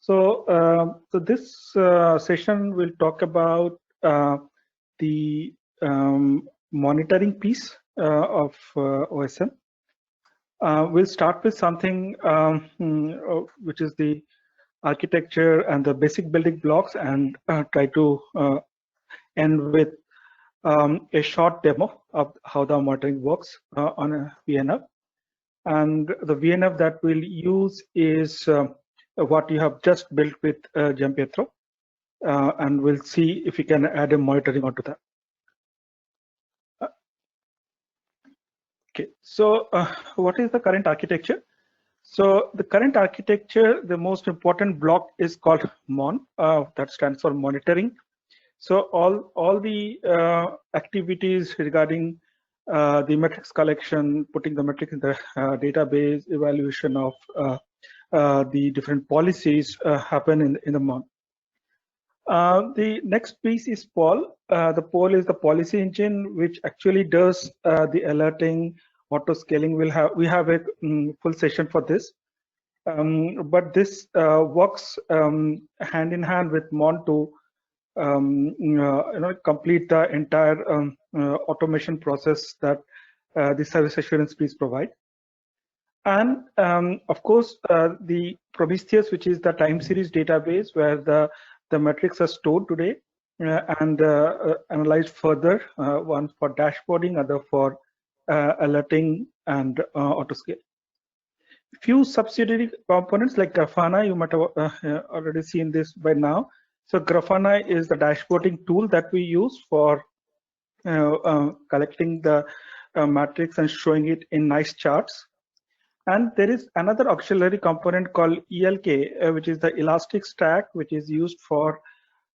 So this session will talk about the monitoring piece of OSM. We'll start with something which is the architecture and the basic building blocks, and try to end with a short demo of how the monitoring works on a VNF. And the VNF that we'll use is what you have just built with Giampietro, and we'll see if we can add a monitoring onto that. Okay, so what is the current architecture? So the current architecture, the most important block is called MON, that stands for monitoring. So all the activities regarding the metrics collection, putting the metrics in the database, evaluation of the different policies happen in the MON. The next piece is POL. The POL is the policy engine, which actually does the alerting, auto scaling. We have a full session for this, but this works hand in hand with MON to complete the entire automation process that the service assurance piece provide. And of course, the Prometheus, which is the time series database where the metrics are stored today and analyzed further, one for dashboarding, other for alerting and autoscale. Few subsidiary components like Grafana, you might have already seen this by now. So Grafana is the dashboarding tool that we use for collecting the matrix and showing it in nice charts. And there is another auxiliary component called ELK, which is the Elastic Stack, which is used for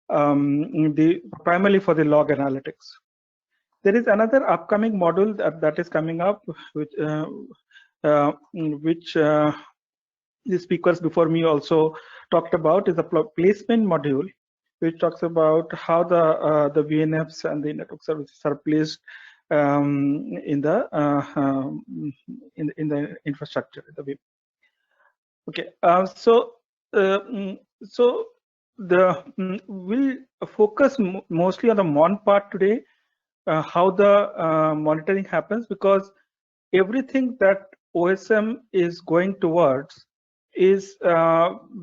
primarily for the log analytics. There is another upcoming module that is coming up, which the speakers before me also talked about, is the placement module, which talks about how the VNFs and the network services are placed in the infrastructure. Okay, so we'll focus mostly on the MON part today, how the monitoring happens, because everything that OSM is going towards is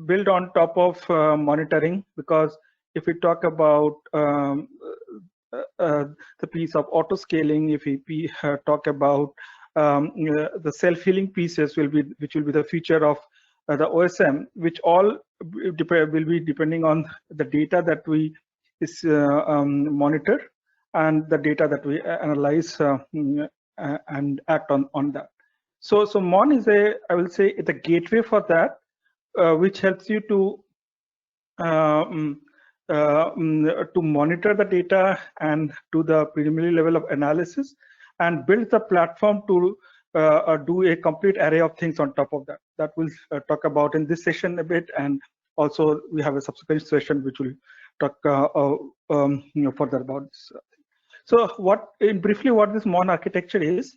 built on top of monitoring. Because if we talk about the piece of auto scaling, if we talk about the self-healing pieces, which will be the feature of the OSM, which all will be depending on the data that we monitor and the data that we analyze and act on that. So MON is I will say it's a gateway for that, which helps you to monitor the data and do the preliminary level of analysis, and build the platform to do a complete array of things on top of that. That we'll talk about in this session a bit, and also we have a subsequent session which will talk further about this. So briefly what this MON architecture is.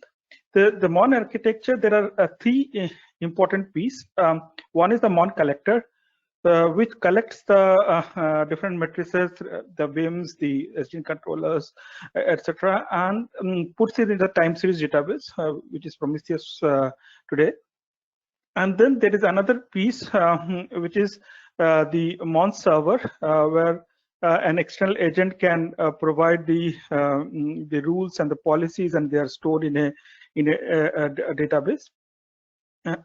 The MON architecture, there are three important pieces. One is the MON collector, which collects the different matrices, the VIMs, the SDN controllers, etc., and puts it in the time series database, which is Prometheus today. And then there is another piece, which is the MON server, where an external agent can provide the rules and the policies, and they are stored in a database.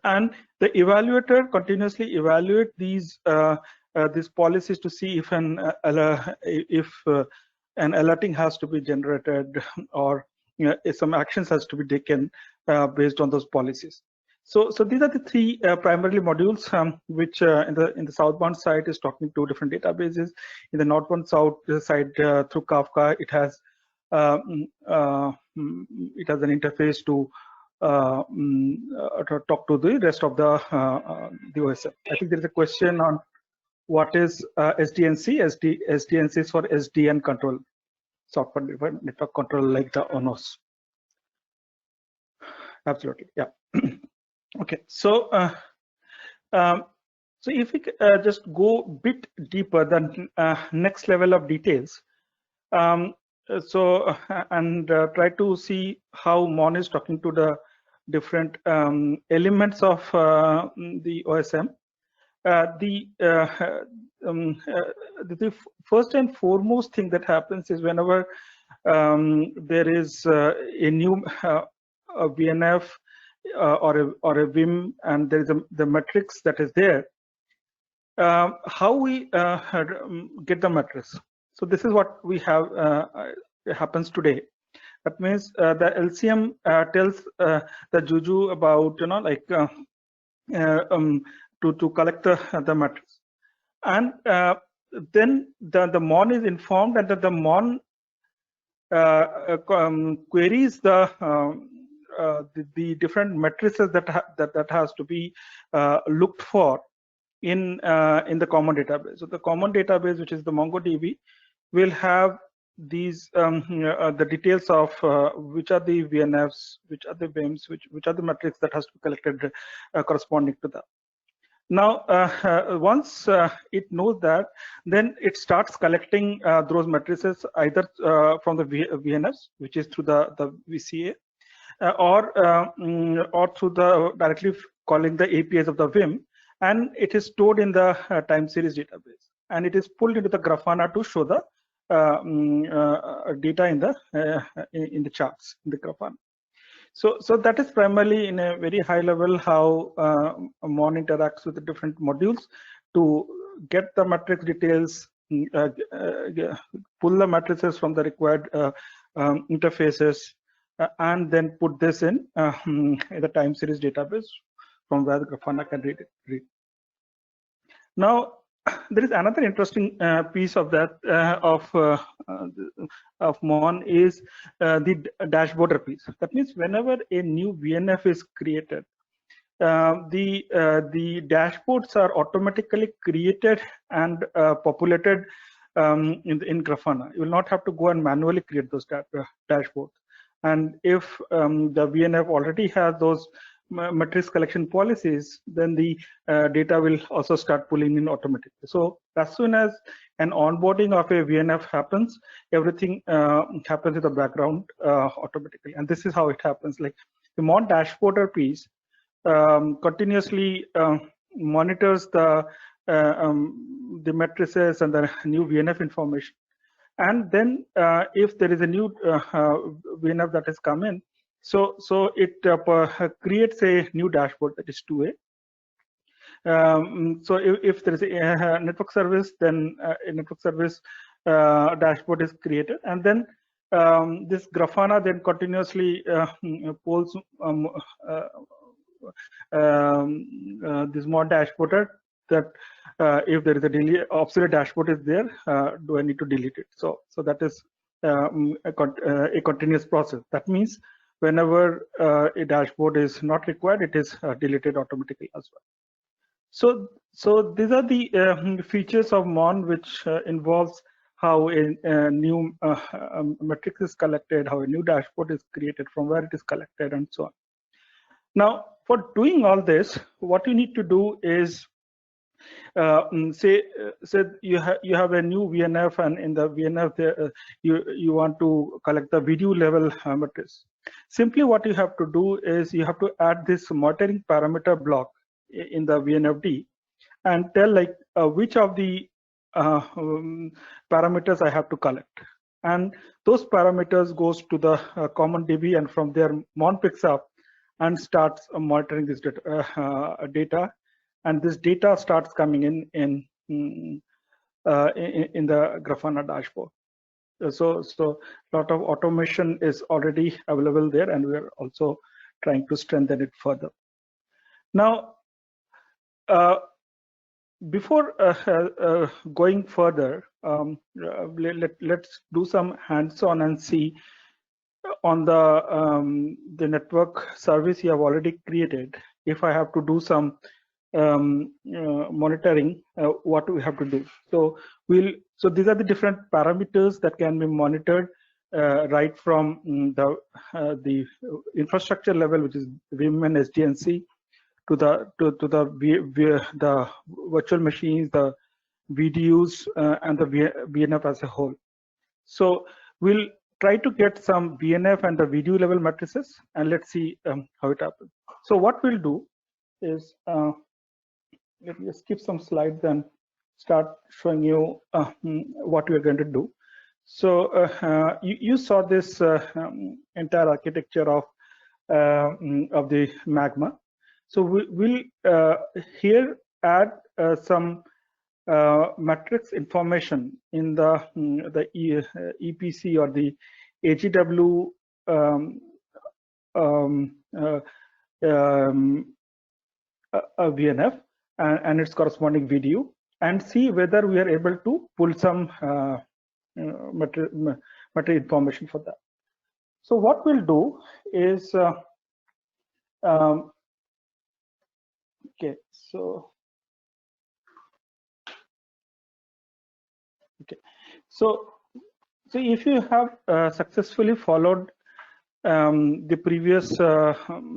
And the evaluator continuously evaluate these policies to see if an alerting has to be generated, or if some actions has to be taken based on those policies. So these are the three primarily modules, which in the southbound side is talking to different databases. In the northbound south side, through Kafka, it has an interface to talk to the rest of the OSM. I think there is a question on what is SDNC. SDNC is for SDN control, software defined network control, like the ONOS. Absolutely, yeah. Okay, so So if we just go a bit deeper, the next level of details, and try to see how MON is talking to the different elements of the OSM. The first and foremost thing that happens is whenever there is a new a VNF or a Vim, and there is the matrix that is there. How we get the matrix? So this is what we have happens today. That means the LCM tells the Juju about to collect the matrix, and then the MON is informed that the MON queries the different matrices that has to be looked for in the common database. So the common database, which is the MongoDB, will have these the details of which are the VNFs, which are the VIMs, which are the metrics that has to be collected corresponding to that. Now, once it knows that, then it starts collecting those matrices either from the VNFs, which is through the VCA, or through the directly calling the APIs of the Vim, and it is stored in the time series database, and it is pulled into the Grafana to show the data in the charts in the Grafana. So that is primarily in a very high level how MON interacts with the different modules to get the matrix details, pull the matrices from the required interfaces, and then put this in the time series database from where the Grafana can read it. Now, there is another interesting piece of that of MON is the dashboarder piece. That means whenever a new VNF is created, the dashboards are automatically created and populated in Grafana. You will not have to go and manually create those dashboards. And if the VNF already has those matrix collection policies, then the data will also start pulling in automatically. So as soon as an onboarding of a VNF happens, everything happens in the background automatically. And this is how it happens. Like the MON dashboarder piece continuously monitors the matrices and the new VNF information. And then if there is a new VNF that has come in, so it creates a new dashboard that is 2A. So if there is a network service, then a network service dashboard is created, and then this Grafana then continuously pulls this MON dashboarder that if there is a obsolete dashboard is there, do I need to delete it? So that is a continuous process. That means whenever a dashboard is not required, it is deleted automatically as well. So these are the features of MON which involves how a new matrix is collected, how a new dashboard is created, from where it is collected, and so on. Now, for doing all this, what you need to do is say you have a new VNF, and in the VNF there, you want to collect the video level matrix. Simply what you have to do is you have to add this monitoring parameter block in the VNFD and tell like which of the parameters I have to collect, and those parameters goes to the common DB, and from there MON picks up and starts monitoring this data, and this data starts coming in the Grafana dashboard. So a lot of automation is already available there, and we are also trying to strengthen it further. Now, before going further, let's do some hands-on and see on the network service you have already created. If I have to do some monitoring, what we have to do. So these are the different parameters that can be monitored right from the infrastructure level, which is Vim and SDNC, to the virtual machines, the VDUs, and the VNF as a whole. So we'll try to get some VNF and the VDU level matrices, and let's see how it happens. So what we'll do is let me skip some slides and start showing you what we're going to do. So you saw this entire architecture of the Magma. So we'll here add some matrix information in the EPC or the AGW VNF and its corresponding VDU, and see whether we are able to pull some material information for that. So what we'll do is okay, so if you have successfully followed the previous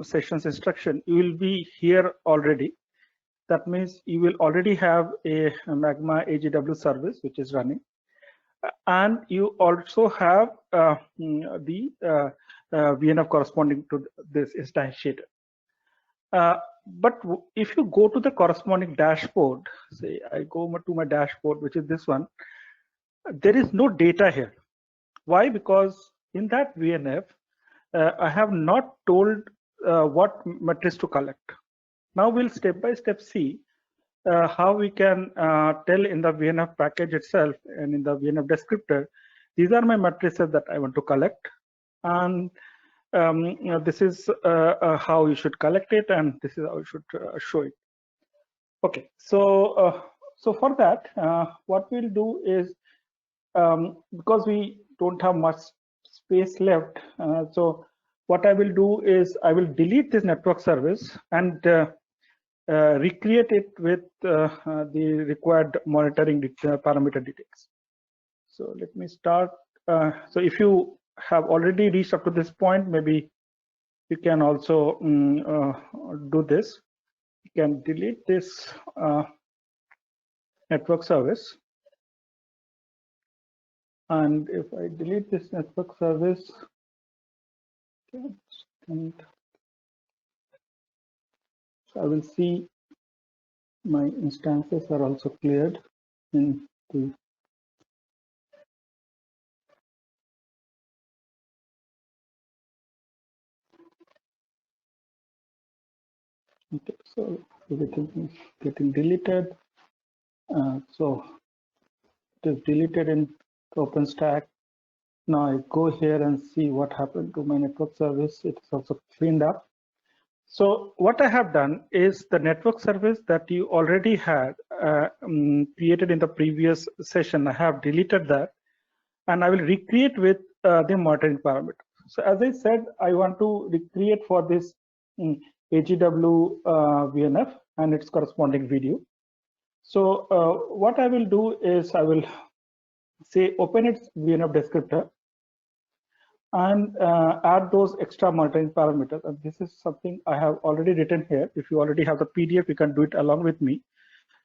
session's instruction, you will be here already. That means you will already have a Magma AGW service which is running, and you also have the VNF corresponding to this instantiator. But if you go to the corresponding dashboard, say I go to my dashboard, which is this one, there is no data here. Why? Because in that VNF, I have not told what matrix to collect. Now we'll step by step see how we can tell in the VNF package itself and in the VNF descriptor, these are my matrices that I want to collect, and this is how you should collect it, and this is how you should show it. Okay, so so for that, what we'll do is because we don't have much space left, so what I will do is I will delete this network service and recreate it with the required monitoring parameter details. So let me start. So if you have already reached up to this point, maybe you can also do this. You can delete this network service. And if I delete this network service, and so I will see my instances are also cleared in the okay, so everything is getting deleted. So it is deleted in OpenStack. Now I go here and see what happened to my network service. It is also cleaned up. So what I have done is the network service that you already had created in the previous session, I have deleted that, and I will recreate with the monitoring parameter. So as I said, I want to recreate for this AGW VNF and its corresponding video. So what I will do is I will say open its VNF descriptor and add those extra monitoring parameters. And this is something I have already written here. If you already have the PDF, you can do it along with me.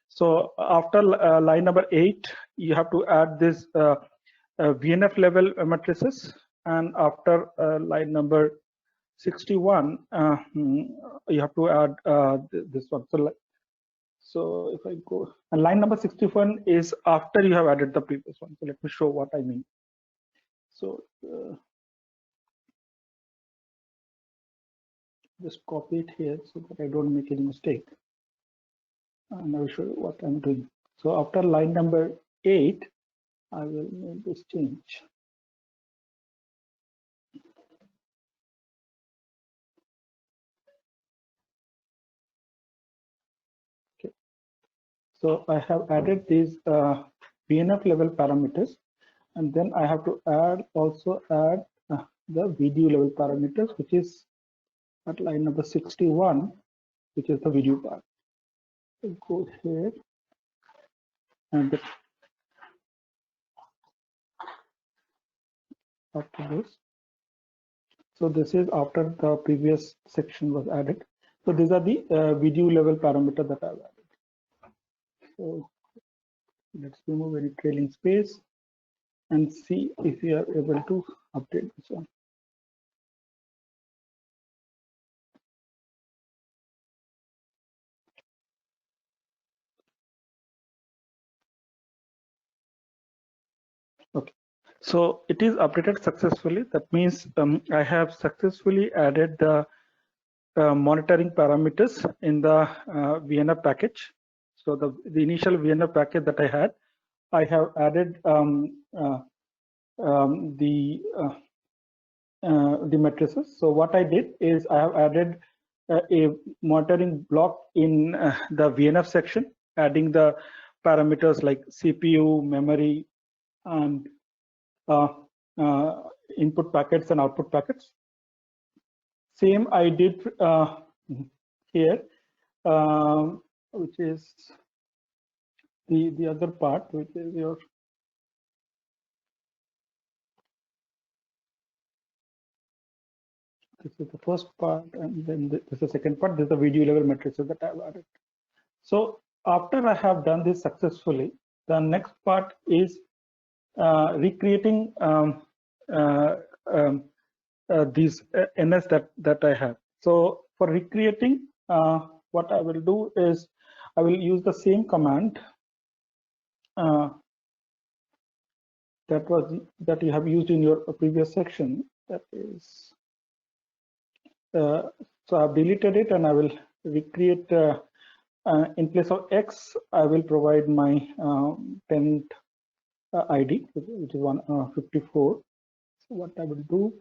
So after line number 8, you have to add this VNF level matrices, and after line number 61, you have to add this one. So if I go, and line number 61 is after you have added the previous one. So let me show what I mean. So just copy it here so that I don't make any mistake. And I will show you what I'm doing. So after line number 8, I will make this change. Okay. So I have added these VNF level parameters, and then I have to also add the video level parameters, which is at line number 61, which is the video part. So go here and after this. So this is after the previous section was added. So these are the video level parameter that I've added. So let's remove any trailing space and see if we are able to update this one. Okay, so it is updated successfully. That means I have successfully added the monitoring parameters in the VNF package. So the initial VNF package that I have added the matrices. So what I did is I have added a monitoring block in the VNF section, adding the parameters like CPU, memory, and input packets and output packets. Same I did here, which is the other part, which is your this is the first part, and then this is the second part. This is the video level matrices that I've added. So after I have done this successfully, the next part is recreating these NS that I have. So for recreating, what I will do is I will use the same command that you have used in your previous section. That is, so I've deleted it, and I will recreate. In place of X, I will provide my tenant ID, which is 154. So what I will do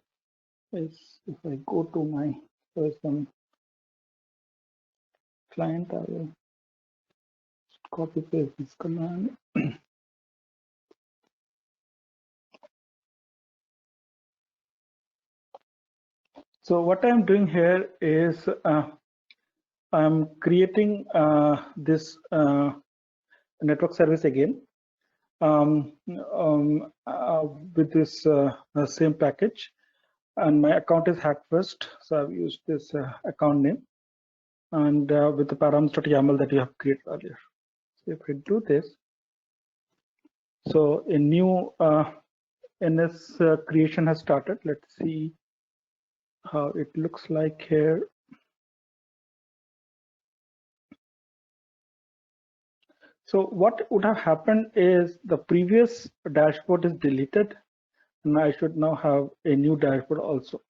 is, if I go to my OSM client, I will copy paste this command. So what I'm doing here is I'm creating this network service again with this same package, and my account is Hackfest, so I've used this account name, and with the params.yaml that you have created earlier. So if we do this, so a new NS creation has started. Let's see how it looks like here. So what would have happened is the previous dashboard is deleted, and I should now have a new dashboard also.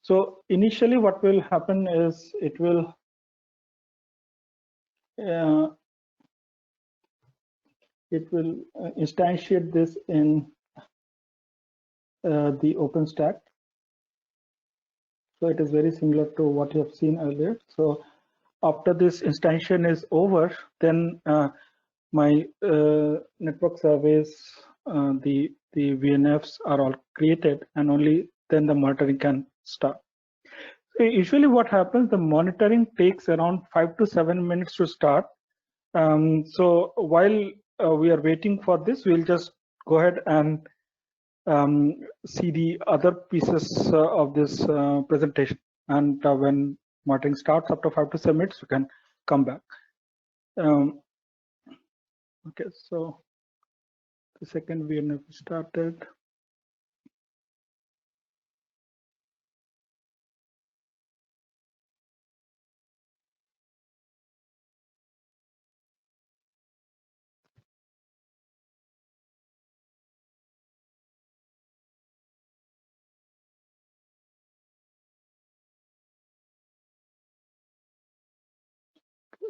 So initially what will happen is it will instantiate this in the OpenStack. So it is very similar to what you have seen earlier. So after this instantiation is over, then my network service, the VNFs are all created, and only then the monitoring can start. So usually what happens, the monitoring takes around 5 to 7 minutes to start. So while we are waiting for this, we'll just go ahead and see the other pieces of this presentation. And when monitoring starts after 5 to 7 minutes, you can come back. Okay, so the second VNF started.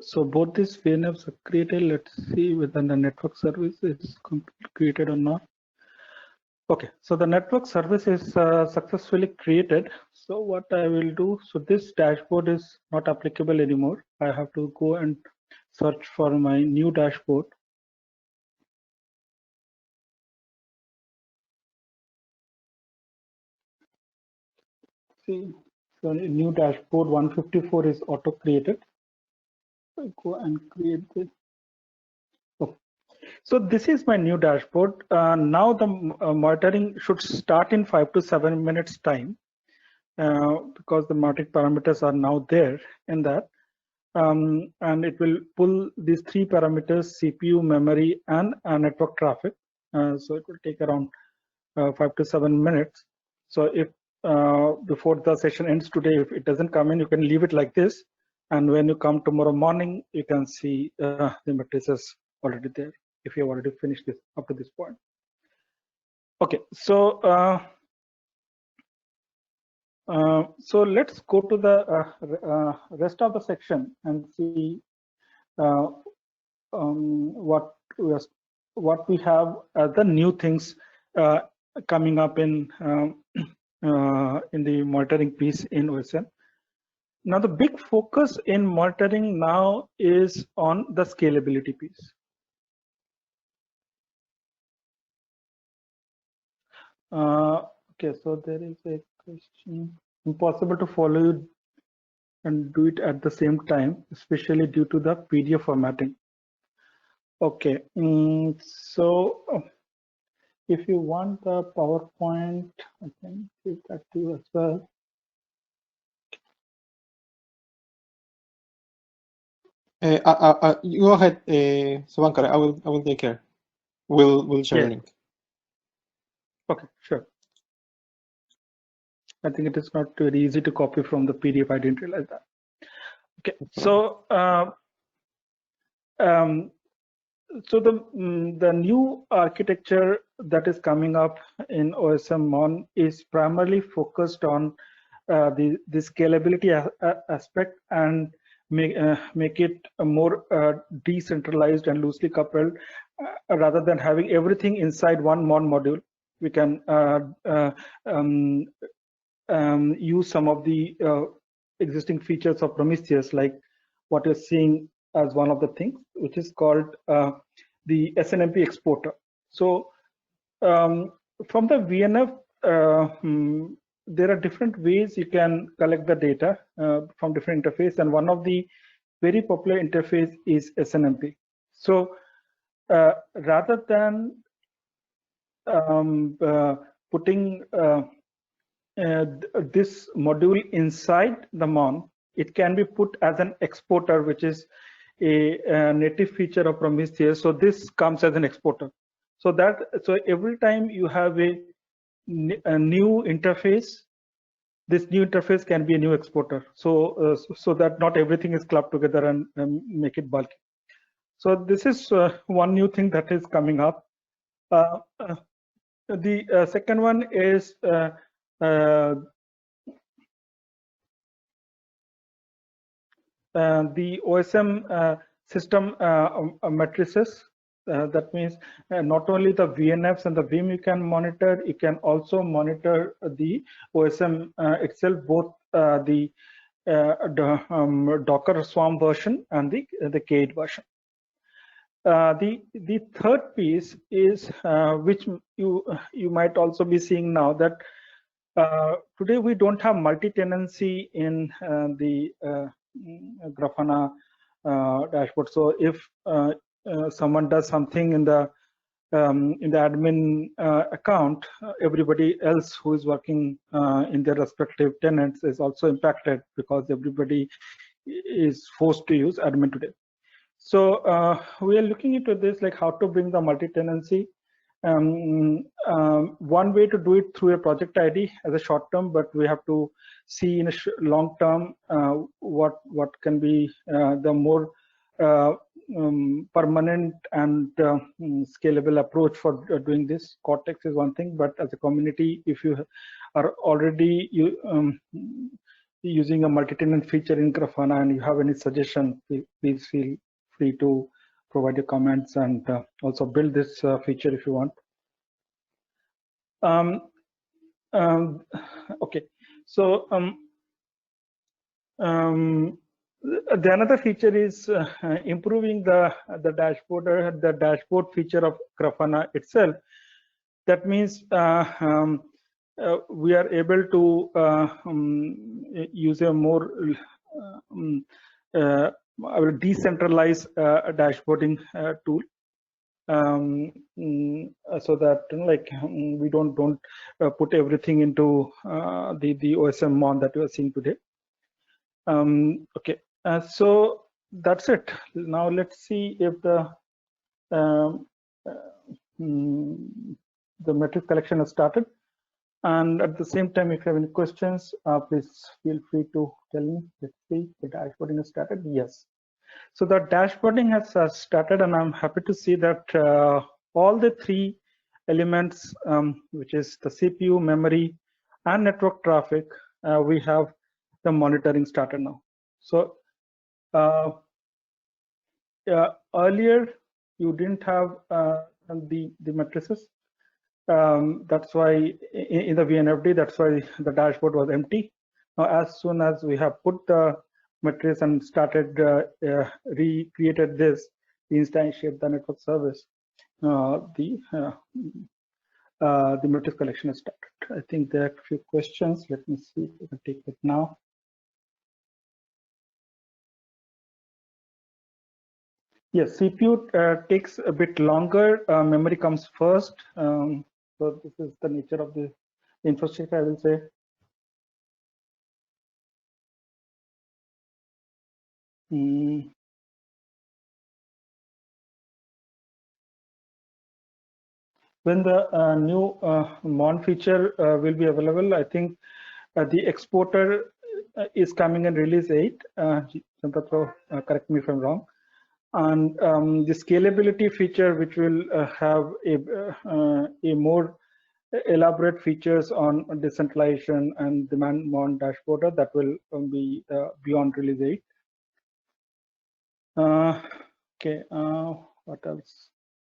So both these VNFs are created. Let's see whether the network service is created or not. Okay, so the network service is successfully created. So what I will do, so this dashboard is not applicable anymore. I have to go and search for my new dashboard. See, so a new dashboard 154 is auto created. I go and create this. Okay. So this is my new dashboard. Now the monitoring should start in 5 to 7 minutes time. because the monitoring parameters are now there in that. And it will pull these 3 parameters: CPU, memory, and network traffic. So it will take around 5 to 7 minutes. So if before the session ends today, if it doesn't come in, you can leave it like this. And when you come tomorrow morning, you can see the matrices already there, if you have already finished this up to this point. Okay, so so let's go to the rest of the section and see what we have as the new things coming up in the monitoring piece in OSM. Now, the big focus in monitoring now is on the scalability piece. Okay, so there is a question. Impossible to follow you and do it at the same time, especially due to the PDF formatting. Okay, so if you want the PowerPoint, I can give that to you as well. You go ahead, Subhankar. I will take care. We'll share a link. Okay, sure. I think it is not very easy to copy from the PDF. I didn't realize that. Okay, so so the new architecture that is coming up in OSM MON is primarily focused on the scalability aspect and make it a more decentralized and loosely coupled, rather than having everything inside one MON module. We can use some of the existing features of Prometheus, like what you're seeing as one of the things, which is called the SNMP exporter. So from the VNF, there are different ways you can collect the data from different interfaces, and one of the very popular interface is SNMP. So rather than putting this module inside the MON, it can be put as an exporter, which is a native feature of Prometheus. So this comes as an exporter. So every time you have a new interface, this new interface can be a new exporter. So so that not everything is clubbed together and make it bulky. So this is one new thing that is coming up. The second one is the OSM system matrices. That means not only the VNFs and the Vim you can monitor, you can also monitor the OSM itself, both the Docker Swarm version and the K8 version. The third piece is which you might also be seeing now, that today we don't have multi-tenancy in the Grafana dashboard. So if someone does something in the admin account, everybody else who is working in their respective tenants is also impacted, because everybody is forced to use admin today. So we are looking into this, like how to bring the multi-tenancy. One way to do it through a project ID as a short term, but we have to see in a long term what can be the more permanent and scalable approach for doing this. Cortex is one thing, but as a community, if you are already using a multi-tenant feature in Grafana and you have any suggestion, please feel free to provide your comments and also build this feature if you want. Okay, so the another feature is improving the dashboard feature of Grafana itself. That means we are able to use a more decentralized dashboarding tool. so that like we don't put everything into the OSM MON that you are seeing today. Okay, so that's it. Now let's see if the matrix collection has started. And at the same time, if you have any questions, please feel free to tell me. Let's see, the dashboarding has started. Yes. So the dashboarding has started, and I'm happy to see that all the three elements, which is the CPU, memory, and network traffic, we have the monitoring started now. So earlier you didn't have the matrices. That's why in the VNFD, that's why the dashboard was empty. Now, as soon as we have put the matrix and started recreated this, instantiate the network service, the matrix collection is started. I think there are a few questions. Let me see if I can take it now. Yes, CPU takes a bit longer. Memory comes first. So this is the nature of the infrastructure, I will say. When the new MON feature will be available, I think the exporter is coming in release 8. Correct me if I'm wrong. And the scalability feature, which will have a more elaborate features on decentralization and demand MON dashboarder, that will be beyond release 8. Okay, what else?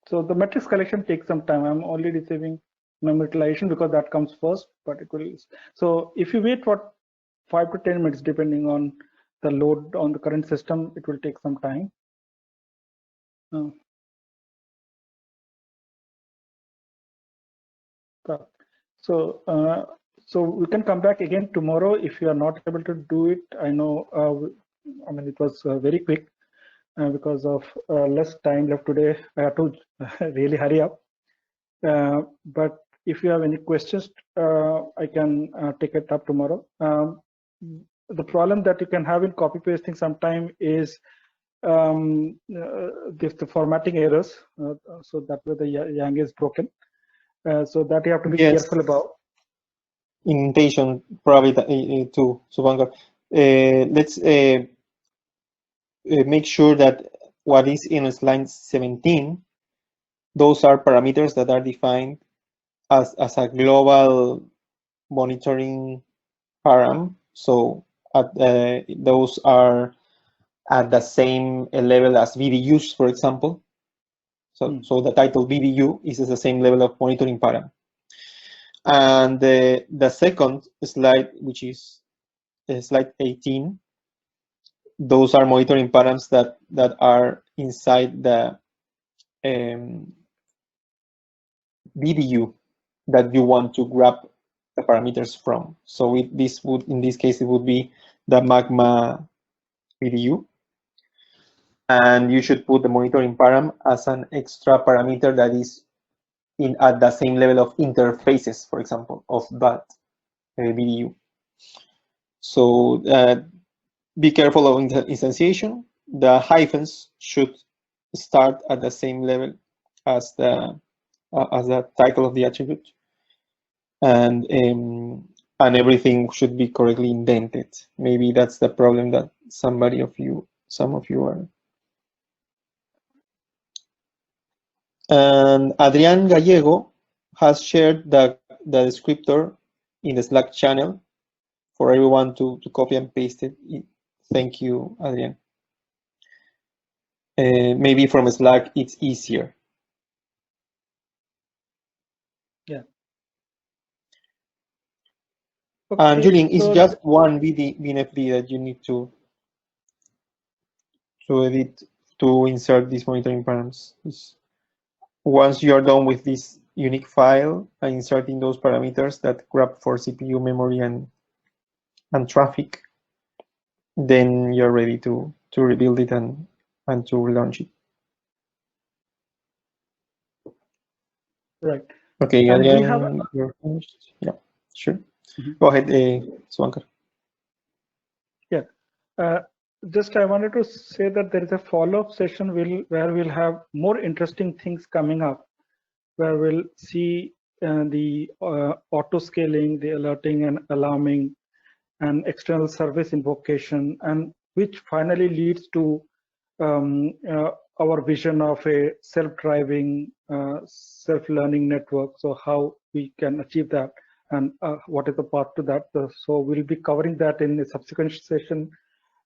So the matrix collection takes some time. I'm only receiving memory utilization because that comes first, but it will. So if you wait for 5 to 10 minutes, depending on the load on the current system, it will take some time. So we can come back again tomorrow if you are not able to do it. I know. I mean, it was very quick. Because of less time left today, I have to really hurry up. But if you have any questions, I can take it up tomorrow. The problem that you can have in copy pasting sometime is the formatting errors. So that way the Yang is broken. So that you have to be careful about. Indentation probably too, Subhankar. Let's make sure that what is in slide 17, those are parameters that are defined as a global monitoring param. So those are at the same level as VDUs, for example. So the title VDU is at the same level of monitoring param. And the second slide, which is slide 18, those are monitoring params that are inside the VDU that you want to grab the parameters from. So in this case, it would be the Magma VDU. And you should put the monitoring param as an extra parameter that is at the same level of interfaces, for example, of that VDU. So be careful of instantiation. The hyphens should start at the same level as the title of the attribute, and everything should be correctly indented. Maybe that's the problem that some of you are. And Adrián Gallego has shared the descriptor in the Slack channel for everyone to copy and paste it. Thank you, Adrián. Maybe from Slack it's easier. Yeah. Okay, and Julian, it's just one VNFD that you need to edit to insert these monitoring params. Once you are done with this unique file and inserting those parameters that grab for CPU, memory, and traffic, then you're ready to rebuild it and to relaunch it. Right. Okay, And Adrian, we have you're finished. Yeah, sure. Go ahead, Subhankar. Yeah. Just I wanted to say that there is a follow-up session where we'll have more interesting things coming up, where we'll see the auto scaling, the alerting and alarming, and external service invocation, and which finally leads to our vision of a self-driving, self-learning network. So how we can achieve that, and what is the path to that. So we'll be covering that in a subsequent session,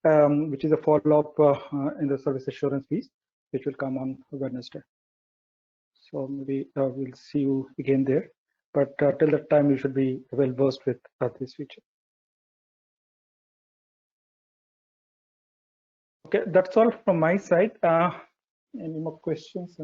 which is a follow-up in the service assurance piece, which will come on Wednesday. So maybe we'll see you again there. But till that time, you should be well versed with this feature. Okay, that's all from my side. Any more questions?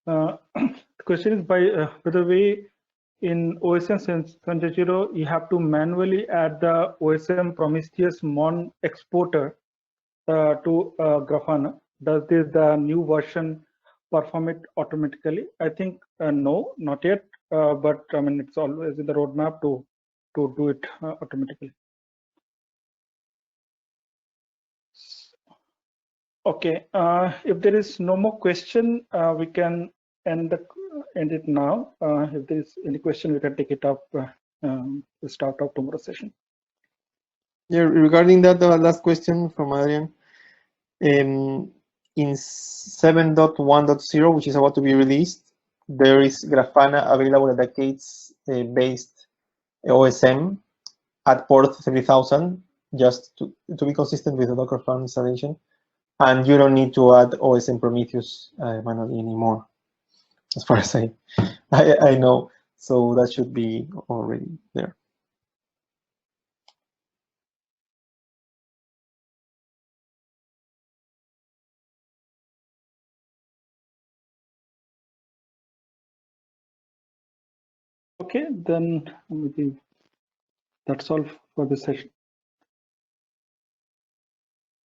The question is by the way, in OSM 7.0, you have to manually add the OSM Prometheus MON exporter to Grafana. Does the new version perform it automatically? I think no, not yet. But I mean, it's always in the roadmap to do it automatically. Okay. If there is no more question, we can end it now. If there is any question, we can take it up. The start of tomorrow's session. Yeah, regarding that last question from Adrian, in 7.1.0, which is about to be released, there is Grafana available at the K8s-based OSM at port 3000, just to be consistent with the Docker Farm installation. And you don't need to add OSM Prometheus manually anymore, as far as I know. So that should be already there. Okay, then maybe that's all for this session.